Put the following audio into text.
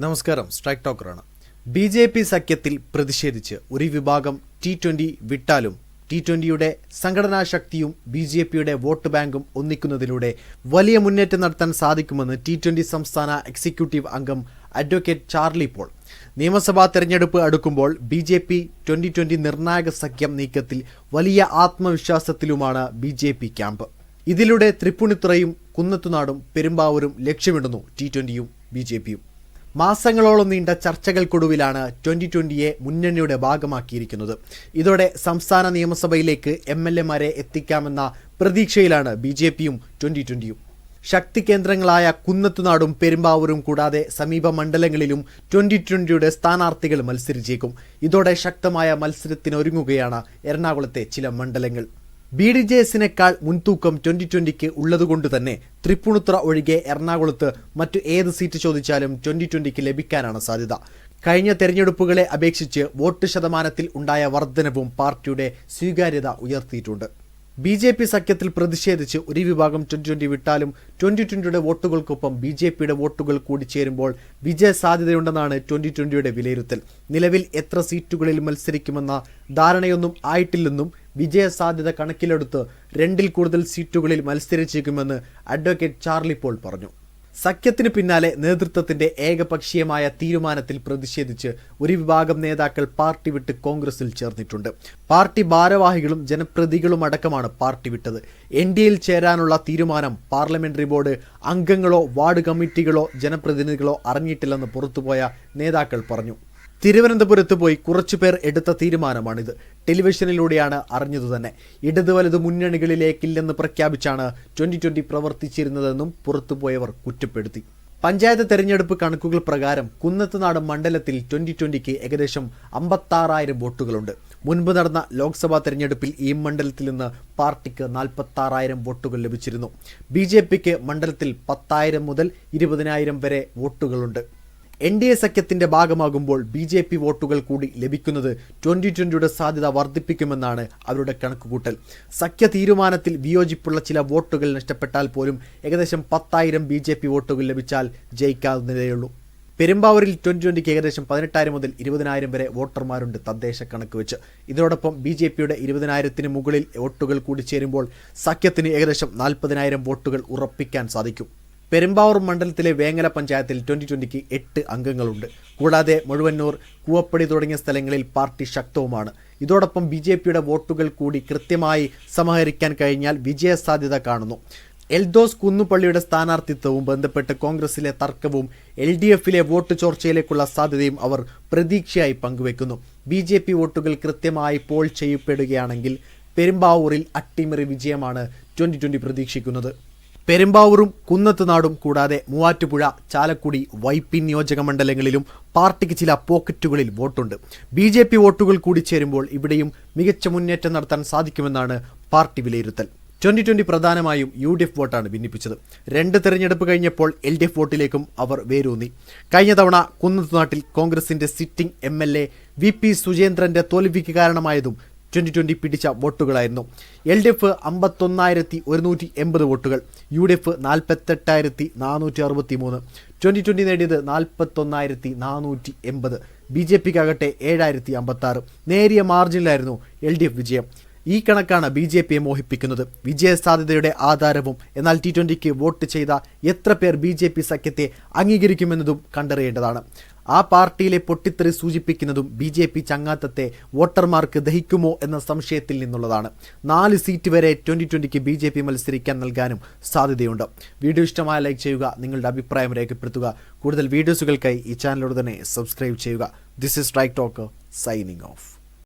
നമസ്കാരം, strike ടോക്കറാണ്. BJP. സഖ്യത്തിൽ പ്രതിഷേധിച്ച് ഒരു വിഭാഗം T20 വിട്ടാലും T20യുടെ സംഘടനാ ശക്തിയും ബി.ജെ.പിയുടെ വോട്ട് ബാങ്കും ഒന്നിക്കുന്നതിലൂടെ വലിയ മുന്നേറ്റം നടത്താൻ സാധിക്കുമെന്ന് T20 സംസ്ഥാന എക്സിക്യൂട്ടീവ് അംഗം അഡ്വക്കേറ്റ് ചാർലി പോൾ. നിയമസഭാ തെരഞ്ഞെടുപ്പ് അടുക്കുമ്പോൾ ബി.ജെ.പി. 2020 നിർണായക സഖ്യം നീക്കത്തിൽ വലിയ ആത്മവിശ്വാസത്തിലുമാണ് ബി.ജെ.പി. ക്യാമ്പ്. ഇതിലൂടെ തൃപ്പൂണിത്തുറയും കുന്നത്തുനാടും പെരുമ്പാവൂരും ലക്ഷ്യമിടുന്നു T20യും ബി.ജെ.പിയും. മാസങ്ങളോളം നീണ്ട ചർച്ചകൾക്കൊടുവിലാണ് 2020യെ മുന്നണിയുടെ ഭാഗമാക്കിയിരിക്കുന്നത്. ഇതോടെ സംസ്ഥാന നിയമസഭയിലേക്ക് MLA-മാരെ എത്തിക്കാമെന്ന പ്രതീക്ഷയിലാണ് ബി.ജെ.പിയും 2020യും. ശക്തി കേന്ദ്രങ്ങളായ കുന്നത്തുനാടും പെരുമ്പാവൂരും കൂടാതെ സമീപ മണ്ഡലങ്ങളിലും 2020യുടെ സ്ഥാനാർത്ഥികൾ മത്സരിച്ചേക്കും. ഇതോടെ ശക്തമായ മത്സരത്തിനൊരുങ്ങുകയാണ് എറണാകുളത്തെ ചില മണ്ഡലങ്ങൾ. BDJS-നേക്കാൾ മുൻതൂക്കം 2020ക്ക് ഉള്ളതുകൊണ്ട് തന്നെ തൃപ്പൂണിത്തുറ ഒഴികെ എറണാകുളത്ത് മറ്റു ഏത് സീറ്റ് ചോദിച്ചാലും 2020ക്ക് ലഭിക്കാനാണ് സാധ്യത. കഴിഞ്ഞ തെരഞ്ഞെടുപ്പുകളെ അപേക്ഷിച്ച് വോട്ട് ശതമാനത്തിൽ ഉണ്ടായ വർധനവും പാർട്ടിയുടെ സ്വീകാര്യത ഉയർത്തിയിട്ടുണ്ട്. ബി.ജെ.പി. സഖ്യത്തിൽ പ്രതിഷേധിച്ച് ഒരു വിഭാഗം 2020 വിട്ടാലും 2020യുടെ വോട്ടുകൾക്കൊപ്പം ബി.ജെ.പിയുടെ വോട്ടുകൾ കൂടി ചേരുമ്പോൾ വിജയ സാധ്യതയുണ്ടെന്നാണ് 2020യുടെ വിലയിരുത്തൽ. നിലവിൽ എത്ര സീറ്റുകളിൽ മത്സരിക്കുമെന്ന ധാരണയൊന്നും ആയിട്ടില്ലെന്നും വിജയ സാധ്യത കണക്കിലെടുത്ത് 2ൽ കൂടുതൽ സീറ്റുകളിൽ മത്സരിച്ചേക്കുമെന്ന് അഡ്വക്കേറ്റ് ചാർലി പോൾ പറഞ്ഞു. സഖ്യത്തിന് പിന്നാലെ നേതൃത്വത്തിന്റെ ഏകപക്ഷീയമായ തീരുമാനത്തിൽ പ്രതിഷേധിച്ച് ഒരു വിഭാഗം നേതാക്കൾ പാർട്ടി വിട്ട് കോൺഗ്രസിൽ ചേർന്നിട്ടുണ്ട്. പാർട്ടി ഭാരവാഹികളും ജനപ്രതിനിധികളുമടക്കമാണ് പാർട്ടി വിട്ടത്. NDAയിൽ ചേരാനുള്ള തീരുമാനം പാർലമെന്ററി ബോർഡ് അംഗങ്ങളോ വാർഡ് കമ്മിറ്റികളോ ജനപ്രതിനിധികളോ അറിഞ്ഞിട്ടില്ലെന്ന് പുറത്തുപോയ നേതാക്കൾ പറഞ്ഞു. തിരുവനന്തപുരത്ത് പോയി കുറച്ചുപേർ എടുത്ത തീരുമാനമാണിത്. ടെലിവിഷനിലൂടെയാണ് അറിഞ്ഞതു തന്നെ. ഇടത് വലത് മുന്നണികളിലേക്കില്ലെന്ന് പ്രഖ്യാപിച്ചാണ് 2020 പ്രവർത്തിച്ചിരുന്നതെന്നും പുറത്തുപോയവർ കുറ്റപ്പെടുത്തി. പഞ്ചായത്ത് തെരഞ്ഞെടുപ്പ് കണക്കുകൾ പ്രകാരം കുന്നത്തുനാട് മണ്ഡലത്തിൽ 2020ക്ക് ഏകദേശം 56,000 വോട്ടുകളുണ്ട്. മുൻപ് നടന്ന ലോക്സഭാ തെരഞ്ഞെടുപ്പിൽ ഈ മണ്ഡലത്തിൽ നിന്ന് പാർട്ടിക്ക് 46,000 വോട്ടുകൾ ലഭിച്ചിരുന്നു. ബി.ജെ.പിക്ക് മണ്ഡലത്തിൽ 10,000 മുതൽ 20,000 വരെ വോട്ടുകളുണ്ട്. NDA സഖ്യത്തിന്റെ ഭാഗമാകുമ്പോൾ ബി.ജെ.പി. വോട്ടുകൾ കൂടി ലഭിക്കുന്നത് 2020യുടെ സാധ്യത വർദ്ധിപ്പിക്കുമെന്നാണ് അവരുടെ കണക്കുകൂട്ടൽ. സഖ്യ തീരുമാനത്തിൽ വിയോജിപ്പുള്ള ചില വോട്ടുകൾ നഷ്ടപ്പെട്ടാൽ പോലും ഏകദേശം 10,000 ബി.ജെ.പി. വോട്ടുകൾ ലഭിച്ചാൽ ജയിക്കാവുന്നതേയുള്ളൂ. പെരുമ്പാവൂരിൽ 2020ക്ക് ഏകദേശം 18,000 മുതൽ 20,000 വരെ വോട്ടർമാരുണ്ട് തദ്ദേശ കണക്ക് വെച്ച്. ഇതിനോടൊപ്പം ബി.ജെ.പിയുടെ 20,000-ന് മുകളിൽ വോട്ടുകൾ കൂടി ചേരുമ്പോൾ സഖ്യത്തിന് ഏകദേശം 40,000 വോട്ടുകൾ ഉറപ്പിക്കാൻ സാധിക്കും. പെരുമ്പാവൂർ മണ്ഡലത്തിലെ വേങ്ങല പഞ്ചായത്തിൽ 2020ക്ക് 8 അംഗങ്ങളുണ്ട്. കൂടാതെ മുഴുവന്നൂർ, കൂവപ്പടി തുടങ്ങിയ സ്ഥലങ്ങളിൽ പാർട്ടി ശക്തവുമാണ്. ഇതോടൊപ്പം ബി.ജെ.പിയുടെ വോട്ടുകൾ കൂടി കൃത്യമായി സമാഹരിക്കാൻ കഴിഞ്ഞാൽ വിജയ സാധ്യത കാണുന്നു. എൽദോസ് കുന്നുപള്ളിയുടെ സ്ഥാനാർത്ഥിത്വവും ബന്ധപ്പെട്ട് കോൺഗ്രസിലെ തർക്കവും LDF-ലെ വോട്ട് ചോർച്ചയിലേക്കുള്ള സാധ്യതയും അവർ പ്രതീക്ഷയായി പങ്കുവെക്കുന്നു. ബി.ജെ.പി. വോട്ടുകൾ കൃത്യമായി പോൾ ചെയ്യപ്പെടുകയാണെങ്കിൽ പെരുമ്പാവൂരിൽ അട്ടിമറി വിജയമാണ് 2020 പ്രതീക്ഷിക്കുന്നത്. പെരുമ്പാവൂരും കുന്നത്തുനാടും കൂടാതെ മൂവാറ്റുപുഴ, ചാലക്കുടി, വൈപ്പിൻ നിയോജക മണ്ഡലങ്ങളിലും പാർട്ടിക്ക് ചില പോക്കറ്റുകളിൽ വോട്ടുണ്ട്. ബി.ജെ.പി. വോട്ടുകൾ കൂടി ചേരുമ്പോൾ ഇവിടെയും മികച്ച മുന്നേറ്റം നടത്താൻ സാധിക്കുമെന്നാണ് പാർട്ടി വിലയിരുത്തൽ. 2020 പ്രധാനമായും UDF വോട്ടാണ് ഭിന്നിപ്പിച്ചത്. 2 തെരഞ്ഞെടുപ്പ് കഴിഞ്ഞപ്പോൾ LDF വോട്ടിലേക്കും അവർ വേരൂന്നി. കഴിഞ്ഞ തവണ കുന്നത്തുനാട്ടിൽ കോൺഗ്രസിന്റെ സിറ്റിംഗ് MLA VP സുജേന്ദ്രന്റെ തോൽവിക്ക് കാരണമായതും 2020 പിടിച്ച വോട്ടുകളായിരുന്നു. LDF 51,180 വോട്ടുകൾ, UDF 48,463, 2020 നേടിയത് 41,480, ബി.ജെ.പിക്കാകട്ടെ 7,056. നേരിയ മാർജിനിലായിരുന്നു LDF വിജയം. ഈ കണക്കാണ് ബി.ജെ.പിയെ മോഹിപ്പിക്കുന്നത്, വിജയ സാധ്യതയുടെ ആധാരവും. എന്നാൽ T20ക്ക് വോട്ട് ചെയ്ത എത്ര പേർ ബി.ജെ.പി. സഖ്യത്തെ അംഗീകരിക്കുമെന്നതും കണ്ടറിയേണ്ടതാണ്. ആ പാർട്ടിയിലെ പൊട്ടിത്തെറി സൂചിപ്പിക്കുന്നതും ബി.ജെ.പി. ചങ്ങാത്തത്തെ വോട്ടർമാർക്ക് ദഹിക്കുമോ എന്ന സംശയത്തിൽ നിന്നുള്ളതാണ്. 4 സീറ്റ് വരെ 2020ക്ക് ബി.ജെ.പി. മത്സരിക്കാൻ നൽകാനും സാധ്യതയുണ്ട്. വീഡിയോ ഇഷ്ടമായ ലൈക്ക് ചെയ്യുക, നിങ്ങളുടെ അഭിപ്രായം രേഖപ്പെടുത്തുക. കൂടുതൽ വീഡിയോസുകൾക്കായി ഈ ചാനലോട് തന്നെ സബ്സ്ക്രൈബ് ചെയ്യുക. This is strike talker signing off.